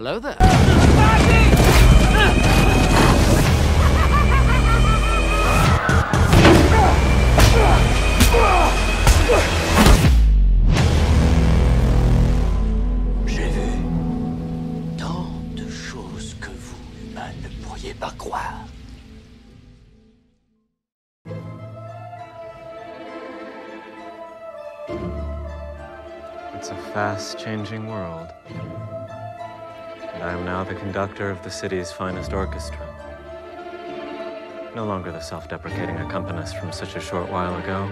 Hello there. J'ai vu tant de choses que vous, humains, ne pourriez pas croire. It's a fast-changing world. And I am now the conductor of the city's finest orchestra. No longer the self-deprecating accompanist from such a short while ago.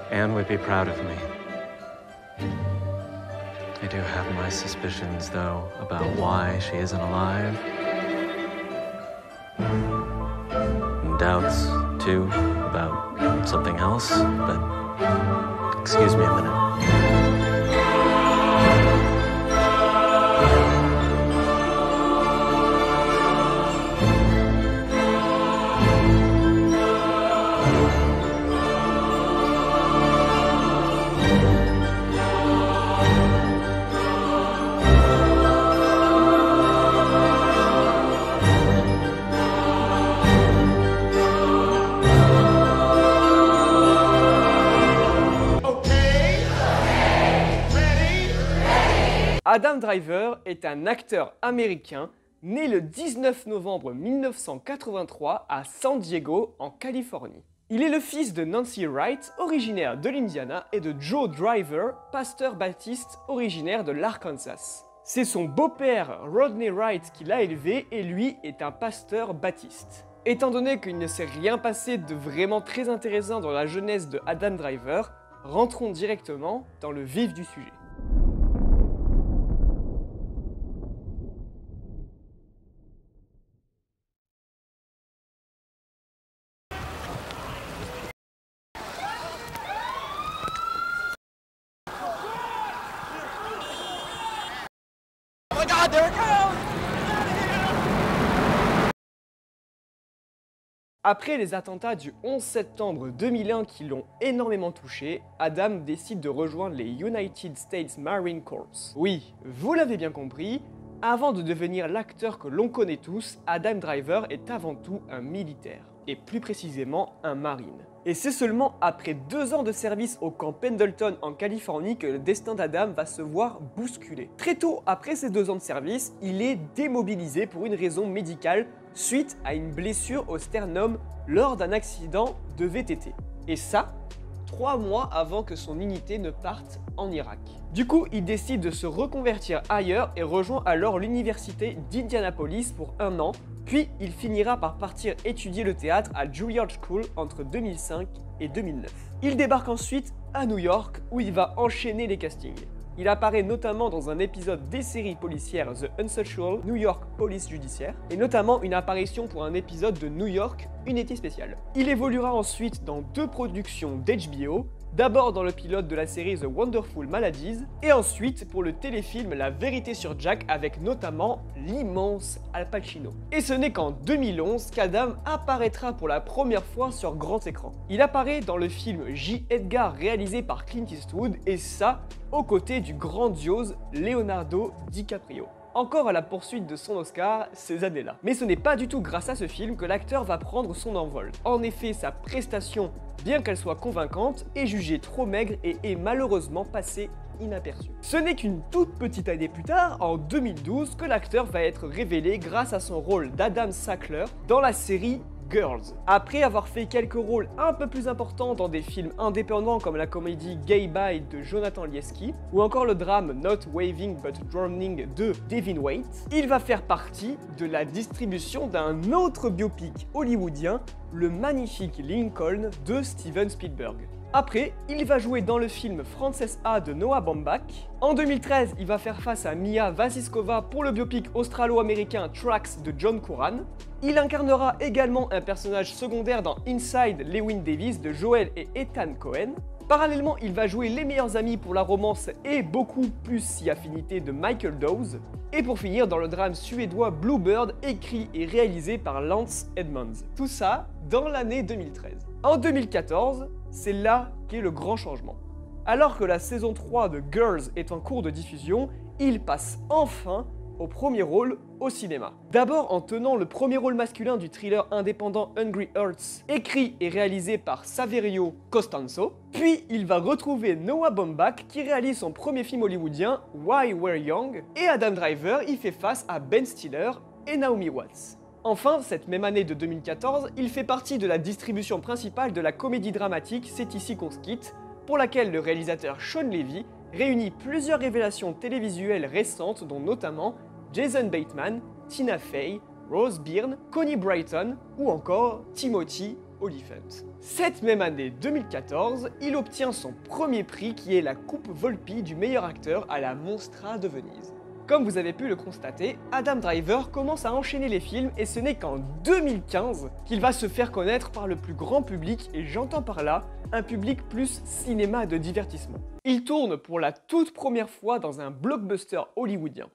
Anne would be proud of me. I do have my suspicions, though, about why she isn't alive. And doubts, too, about something else, but excuse me a minute. Adam Driver est un acteur américain né le 19 novembre 1983 à San Diego, en Californie. Il est le fils de Nancy Wright, originaire de l'Indiana, et de Joe Driver, pasteur baptiste originaire de l'Arkansas. C'est son beau-père Rodney Wright qui l'a élevé et lui est un pasteur baptiste. Étant donné qu'il ne s'est rien passé de vraiment très intéressant dans la jeunesse de Adam Driver, rentrons directement dans le vif du sujet. Après les attentats du 11 septembre 2001 qui l'ont énormément touché, Adam décide de rejoindre les United States Marine Corps. Oui, vous l'avez bien compris, avant de devenir l'acteur que l'on connaît tous, Adam Driver est avant tout un militaire, et plus précisément un marine. Et c'est seulement après 2 ans de service au camp Pendleton en Californie que le destin d'Adam va se voir bousculé. Très tôt après ces 2 ans de service, il est démobilisé pour une raison médicale suite à une blessure au sternum lors d'un accident de VTT. Et ça, 3 mois avant que son unité ne parte en Irak. Du coup, il décide de se reconvertir ailleurs et rejoint alors l'université d'Indianapolis pour 1 an, puis il finira par partir étudier le théâtre à Juilliard School entre 2005 et 2009. Il débarque ensuite à New York où il va enchaîner les castings. Il apparaît notamment dans un épisode des séries policières The Unsocial New York Police Judiciaire, et notamment une apparition pour un épisode de New York, Unité spéciale. Il évoluera ensuite dans 2 productions d'HBO, d'abord dans le pilote de la série The Wonderful Maladies, et ensuite pour le téléfilm La Vérité sur Jack avec notamment l'immense Al Pacino. Et ce n'est qu'en 2011 qu'Adam apparaîtra pour la première fois sur grand écran. Il apparaît dans le film J. Edgar réalisé par Clint Eastwood, et ça, aux côtés du grandiose Leonardo DiCaprio. Encore à la poursuite de son Oscar ces années-là. Mais ce n'est pas du tout grâce à ce film que l'acteur va prendre son envol. En effet, sa prestation, bien qu'elle soit convaincante, est jugée trop maigre et est malheureusement passée inaperçue. Ce n'est qu'une toute petite année plus tard, en 2012, que l'acteur va être révélé grâce à son rôle d'Adam Sackler dans la série Girls. Après avoir fait quelques rôles un peu plus importants dans des films indépendants comme la comédie Gay Bye de Jonathan Liesky ou encore le drame Not Waving But Drowning de Devin Waite, il va faire partie de la distribution d'un autre biopic hollywoodien, le magnifique Lincoln de Steven Spielberg. Après, il va jouer dans le film Frances A de Noah Baumbach. En 2013, il va faire face à Mia Wasikowska pour le biopic australo-américain Tracks de John Curran. Il incarnera également un personnage secondaire dans Inside Llewyn Davis de Joel et Ethan Coen. Parallèlement, il va jouer les meilleurs amis pour la romance et beaucoup plus si affinité de Michael Dawes. Et pour finir, dans le drame suédois Bluebird, écrit et réalisé par Lance Edmonds. Tout ça dans l'année 2013. En 2014, c'est là qu'est le grand changement. Alors que la saison 3 de Girls est en cours de diffusion, il passe enfin au premier rôle au cinéma. D'abord en tenant le premier rôle masculin du thriller indépendant Hungry Hearts, écrit et réalisé par Saverio Costanzo, puis il va retrouver Noah Baumbach qui réalise son premier film hollywoodien Why We're Young, et Adam Driver y fait face à Ben Stiller et Naomi Watts. Enfin, cette même année de 2014, il fait partie de la distribution principale de la comédie dramatique C'est ici qu'on se quitte, pour laquelle le réalisateur Sean Levy réunit plusieurs révélations télévisuelles récentes dont notamment Jason Bateman, Tina Fey, Rose Byrne, Connie Brighton ou encore Timothy Olyphant. Cette même année 2014, il obtient son premier prix qui est la Coupe Volpi du meilleur acteur à la Mostra de Venise. Comme vous avez pu le constater, Adam Driver commence à enchaîner les films et ce n'est qu'en 2015 qu'il va se faire connaître par le plus grand public, et j'entends par là un public plus cinéma de divertissement. Il tourne pour la toute première fois dans un blockbuster hollywoodien.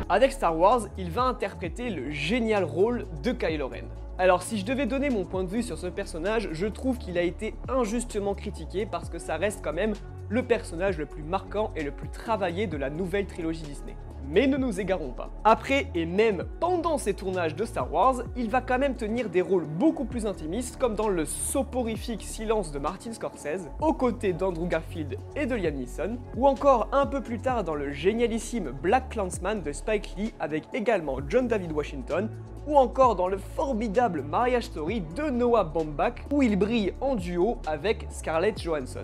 Avec Star Wars, il va interpréter le génial rôle de Kylo Ren. Alors si je devais donner mon point de vue sur ce personnage, je trouve qu'il a été injustement critiqué parce que ça reste quand même le personnage le plus marquant et le plus travaillé de la nouvelle trilogie Disney. Mais ne nous égarons pas. Après et même pendant ses tournages de Star Wars, il va quand même tenir des rôles beaucoup plus intimistes comme dans le soporifique Silence de Martin Scorsese, aux côtés d'Andrew Garfield et de Liam Neeson, ou encore un peu plus tard dans le génialissime Black Klansman de Spike Lee avec également John David Washington, ou encore dans le formidable Marriage Story de Noah Baumbach où il brille en duo avec Scarlett Johansson.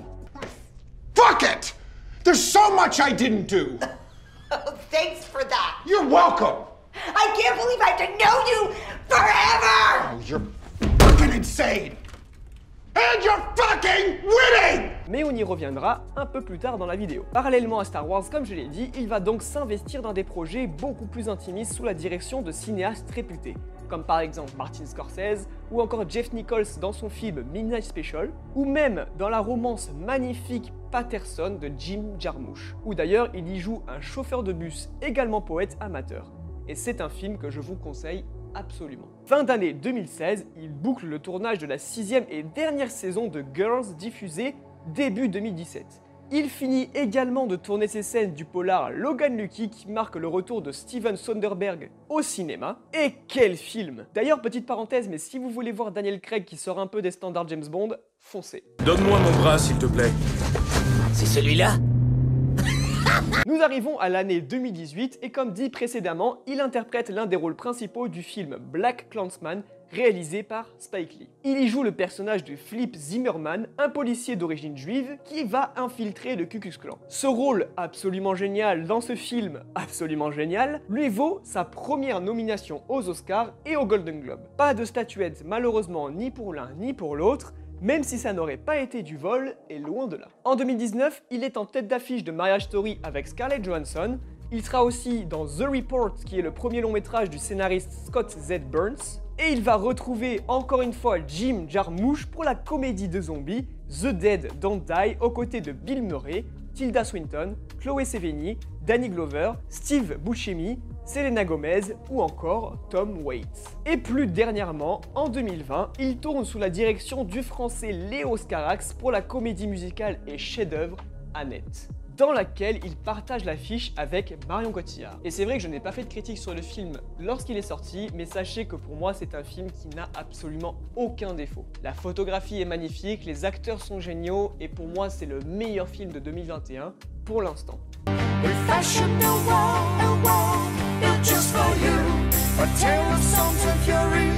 Fuck it! There's so much I didn't do! Oh, thanks for that. You're welcome! I can't believe I have to know you forever! Oh, you're fucking insane! And you're fucking winning! Mais on y reviendra un peu plus tard dans la vidéo. Parallèlement à Star Wars, comme je l'ai dit, il va donc s'investir dans des projets beaucoup plus intimistes sous la direction de cinéastes réputés, comme par exemple Martin Scorsese, ou encore Jeff Nichols dans son film Midnight Special, ou même dans la romance magnifique Patterson de Jim Jarmusch, où d'ailleurs il y joue un chauffeur de bus, également poète amateur. Et c'est un film que je vous conseille absolument. Fin d'année 2016, il boucle le tournage de la 6e et dernière saison de Girls diffusée début 2017. Il finit également de tourner ses scènes du polar Logan Lucky qui marque le retour de Steven Soderbergh au cinéma. Et quel film! D'ailleurs, petite parenthèse, mais si vous voulez voir Daniel Craig qui sort un peu des standards James Bond, foncez. Donne-moi mon bras, s'il te plaît. C'est celui-là? Nous arrivons à l'année 2018 et comme dit précédemment, il interprète l'un des rôles principaux du film Black Klansman réalisé par Spike Lee. Il y joue le personnage de Philip Zimmerman, un policier d'origine juive qui va infiltrer le Ku Klux Klan. Ce rôle absolument génial dans ce film absolument génial lui vaut sa première nomination aux Oscars et aux Golden Globes. Pas de statuette malheureusement ni pour l'un ni pour l'autre, même si ça n'aurait pas été du vol, et loin de là. En 2019, il est en tête d'affiche de Marriage Story avec Scarlett Johansson. Il sera aussi dans The Report, qui est le premier long métrage du scénariste Scott Z. Burns. Et il va retrouver encore une fois Jim Jarmusch pour la comédie de zombies The Dead Don't Die, aux côtés de Bill Murray, Tilda Swinton, Chloé Sevigny, Danny Glover, Steve Buscemi, Selena Gomez ou encore Tom Waits. Et plus dernièrement, en 2020, il tourne sous la direction du français Léo Scarax pour la comédie musicale et chef-d'œuvre Annette, dans laquelle il partage l'affiche avec Marion Cotillard. Et c'est vrai que je n'ai pas fait de critique sur le film lorsqu'il est sorti, mais sachez que pour moi c'est un film qui n'a absolument aucun défaut. La photographie est magnifique, les acteurs sont géniaux, et pour moi c'est le meilleur film de 2021 pour l'instant. We fashioned a wall built just for you. A tale of songs and fury,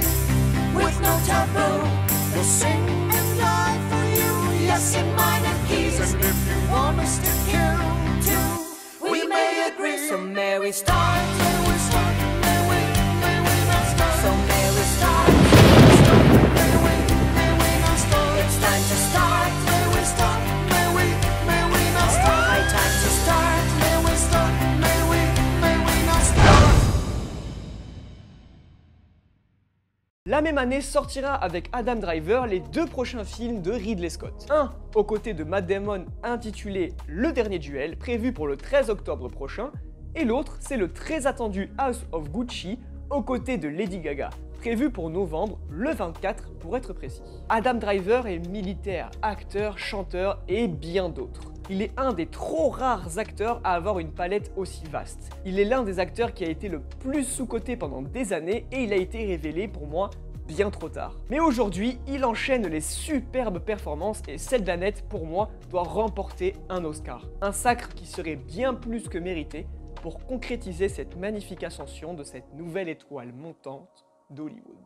with no taboo. We'll sing and die for you, yes, in minor keys. And if you want us to kill too, we may agree. So may we start, may we start, may we not start. So may we start, may we not start. It's time to start, may we start, may we not start. High time to start, may we start, may we not start. La même année sortira avec Adam Driver les 2 prochains films de Ridley Scott. Un aux côtés de Matt Damon intitulé Le Dernier Duel, prévu pour le 13 octobre prochain, et l'autre c'est le très attendu House of Gucci aux côtés de Lady Gaga, prévu pour novembre, le 24 pour être précis. Adam Driver est militaire, acteur, chanteur et bien d'autres. Il est un des trop rares acteurs à avoir une palette aussi vaste. Il est l'un des acteurs qui a été le plus sous-coté pendant des années et il a été révélé pour moi bien trop tard. Mais aujourd'hui, il enchaîne les superbes performances et celle d'Annette, pour moi, doit remporter un Oscar. Un sacre qui serait bien plus que mérité pour concrétiser cette magnifique ascension de cette nouvelle étoile montante d'Hollywood.